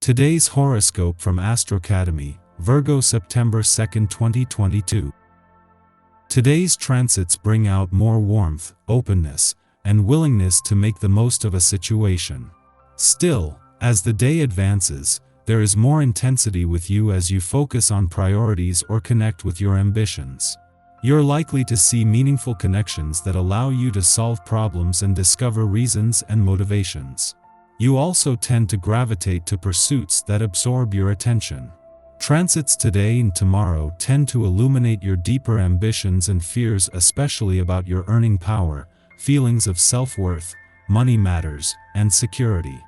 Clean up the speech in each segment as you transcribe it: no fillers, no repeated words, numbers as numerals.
Today's horoscope from Astrocademy, Virgo September 2, 2022. Today's transits bring out more warmth, openness, and willingness to make the most of a situation. Still, as the day advances, there is more intensity with you as you focus on priorities or connect with your ambitions. You're likely to see meaningful connections that allow you to solve problems and discover reasons and motivations. You also tend to gravitate to pursuits that absorb your attention. Transits today and tomorrow tend to illuminate your deeper ambitions and fears, especially about your earning power, feelings of self-worth, money matters, and security.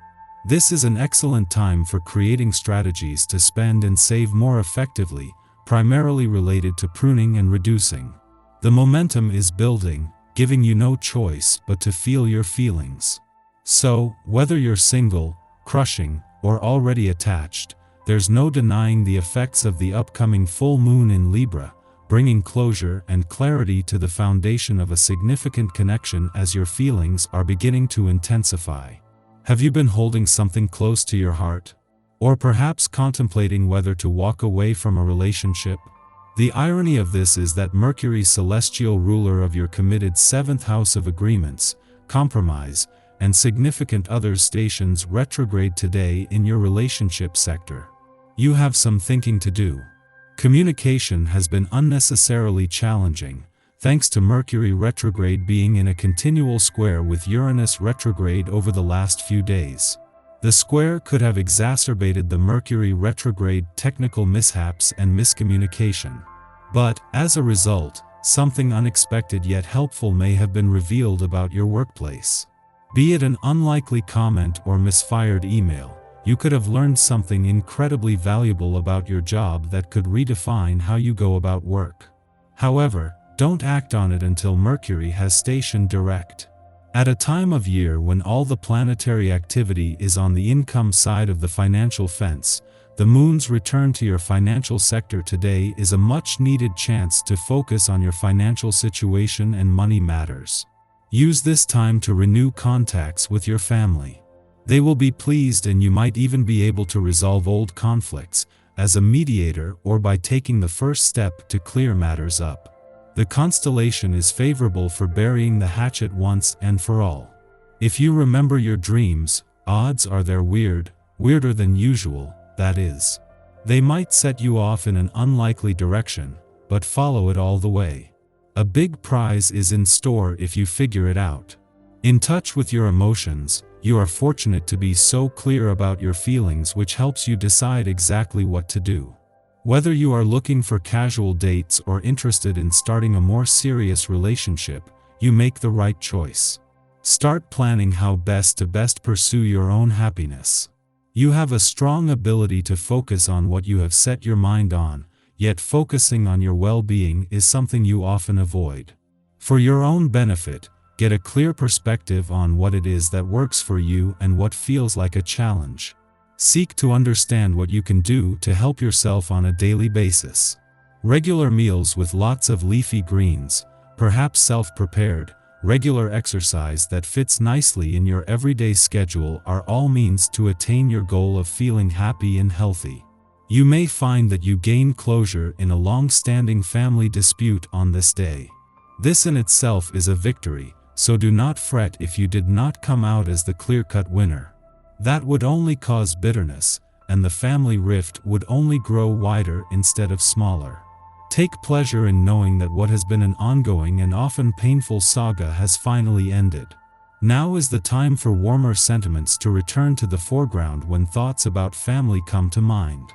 This is an excellent time for creating strategies to spend and save more effectively, primarily related to pruning and reducing. The momentum is building, giving you no choice but to feel your feelings. So, whether you're single, crushing, or already attached, there's no denying the effects of the upcoming full moon in Libra, bringing closure and clarity to the foundation of a significant connection as your feelings are beginning to intensify. Have you been holding something close to your heart? Or perhaps contemplating whether to walk away from a relationship? The irony of this is that Mercury, celestial ruler of your committed 7th house of agreements, compromise, and significant others, stations retrograde today in your relationship sector. You have some thinking to do. Communication has been unnecessarily challenging, thanks to Mercury retrograde being in a continual square with Uranus retrograde over the last few days. The square could have exacerbated the Mercury retrograde technical mishaps and miscommunication. But, as a result, something unexpected yet helpful may have been revealed about your workplace. Be it an unlikely comment or misfired email, you could have learned something incredibly valuable about your job that could redefine how you go about work. However, don't act on it until Mercury has stationed direct. At a time of year when all the planetary activity is on the income side of the financial fence, the moon's return to your financial sector today is a much-needed chance to focus on your financial situation and money matters. Use this time to renew contacts with your family. They will be pleased, and you might even be able to resolve old conflicts, as a mediator or by taking the first step to clear matters up. The constellation is favorable for burying the hatchet once and for all. If you remember your dreams, odds are they're weirder than usual, that is. They might set you off in an unlikely direction, but follow it all the way. A big prize is in store if you figure it out. In touch with your emotions, you are fortunate to be so clear about your feelings, which helps you decide exactly what to do. Whether you are looking for casual dates or interested in starting a more serious relationship, you make the right choice. Start planning how best to pursue your own happiness. You have a strong ability to focus on what you have set your mind on, yet focusing on your well-being is something you often avoid. For your own benefit, get a clear perspective on what it is that works for you and what feels like a challenge. Seek to understand what you can do to help yourself on a daily basis. Regular meals with lots of leafy greens, perhaps self-prepared, regular exercise that fits nicely in your everyday schedule are all means to attain your goal of feeling happy and healthy. You may find that you gain closure in a long-standing family dispute on this day. This in itself is a victory, so do not fret if you did not come out as the clear-cut winner. That would only cause bitterness, and the family rift would only grow wider instead of smaller. Take pleasure in knowing that what has been an ongoing and often painful saga has finally ended. Now is the time for warmer sentiments to return to the foreground when thoughts about family come to mind.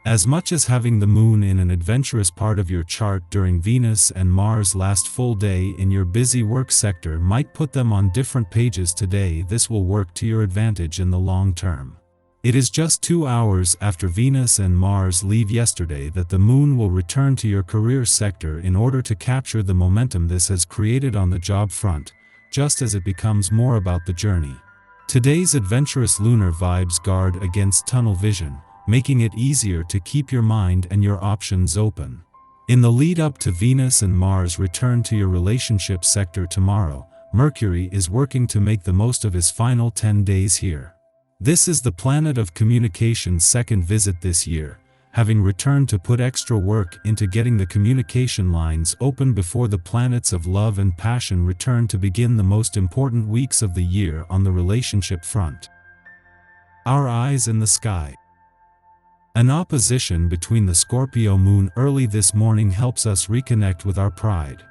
As much as having the moon in an adventurous part of your chart during Venus and Mars' last full day in your busy work sector might put them on different pages today, this will work to your advantage in the long term. It is just 2 hours after Venus and Mars leave yesterday that the moon will return to your career sector in order to capture the momentum this has created on the job front, just as it becomes more about the journey. Today's adventurous lunar vibes guard against tunnel vision, making it easier to keep your mind and your options open. In the lead up to Venus and Mars' return to your relationship sector tomorrow, Mercury is working to make the most of his final 10 days here. This is the planet of communication's second visit this year, having returned to put extra work into getting the communication lines open before the planets of love and passion return to begin the most important weeks of the year on the relationship front. Our eyes in the sky. An opposition between the Scorpio moon early this morning helps us reconnect with our pride.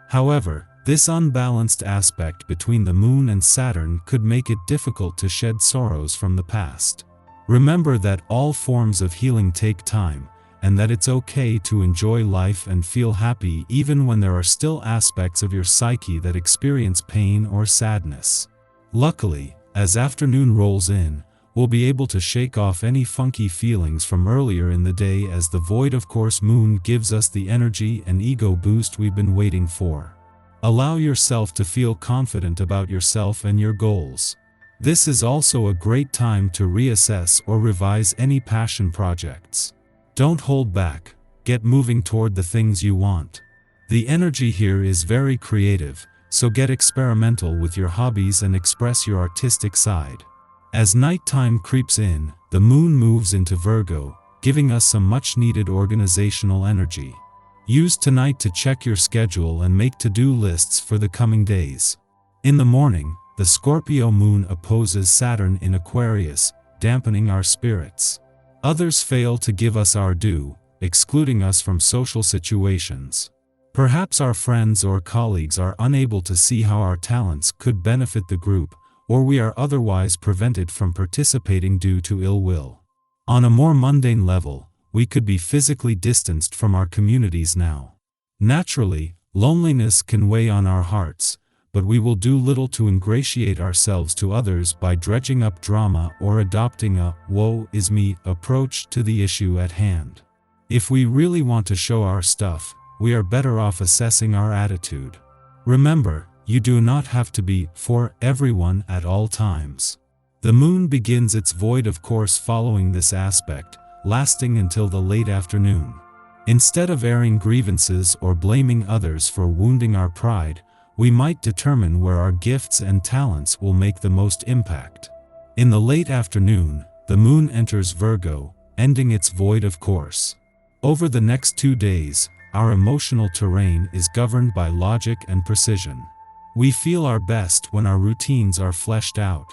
However, this unbalanced aspect between the moon and Saturn could make it difficult to shed sorrows from the past. Remember that all forms of healing take time, and that it's okay to enjoy life and feel happy even when there are still aspects of your psyche that experience pain or sadness. Luckily, as afternoon rolls in, we'll be able to shake off any funky feelings from earlier in the day as the void of course moon gives us the energy and ego boost we've been waiting for. Allow yourself to feel confident about yourself and your goals. This is also a great time to reassess or revise any passion projects. Don't hold back, get moving toward the things you want. The energy here is very creative, so get experimental with your hobbies and express your artistic side. As nighttime creeps in, the moon moves into Virgo, giving us some much-needed organizational energy. Use tonight to check your schedule and make to-do lists for the coming days. In the morning, the Scorpio moon opposes Saturn in Aquarius, dampening our spirits. Others fail to give us our due, excluding us from social situations. Perhaps our friends or colleagues are unable to see how our talents could benefit the group, or we are otherwise prevented from participating due to ill will. On a more mundane level, we could be physically distanced from our communities now. Naturally, loneliness can weigh on our hearts, but we will do little to ingratiate ourselves to others by dredging up drama or adopting a "woe is me" approach to the issue at hand. If we really want to show our stuff, we are better off assessing our attitude. Remember, you do not have to be for everyone at all times. The moon begins its void of course following this aspect, lasting until the late afternoon. Instead of airing grievances or blaming others for wounding our pride, we might determine where our gifts and talents will make the most impact. In the late afternoon, the moon enters Virgo, ending its void of course. Over the next 2 days, our emotional terrain is governed by logic and precision. We feel our best when our routines are fleshed out.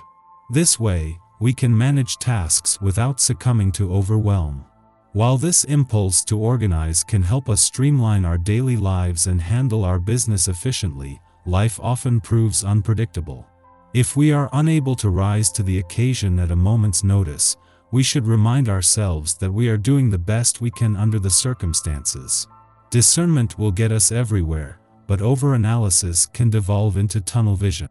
This way, we can manage tasks without succumbing to overwhelm. While this impulse to organize can help us streamline our daily lives and handle our business efficiently, life often proves unpredictable. If we are unable to rise to the occasion at a moment's notice, we should remind ourselves that we are doing the best we can under the circumstances. Discernment will get us everywhere, but overanalysis can devolve into tunnel vision.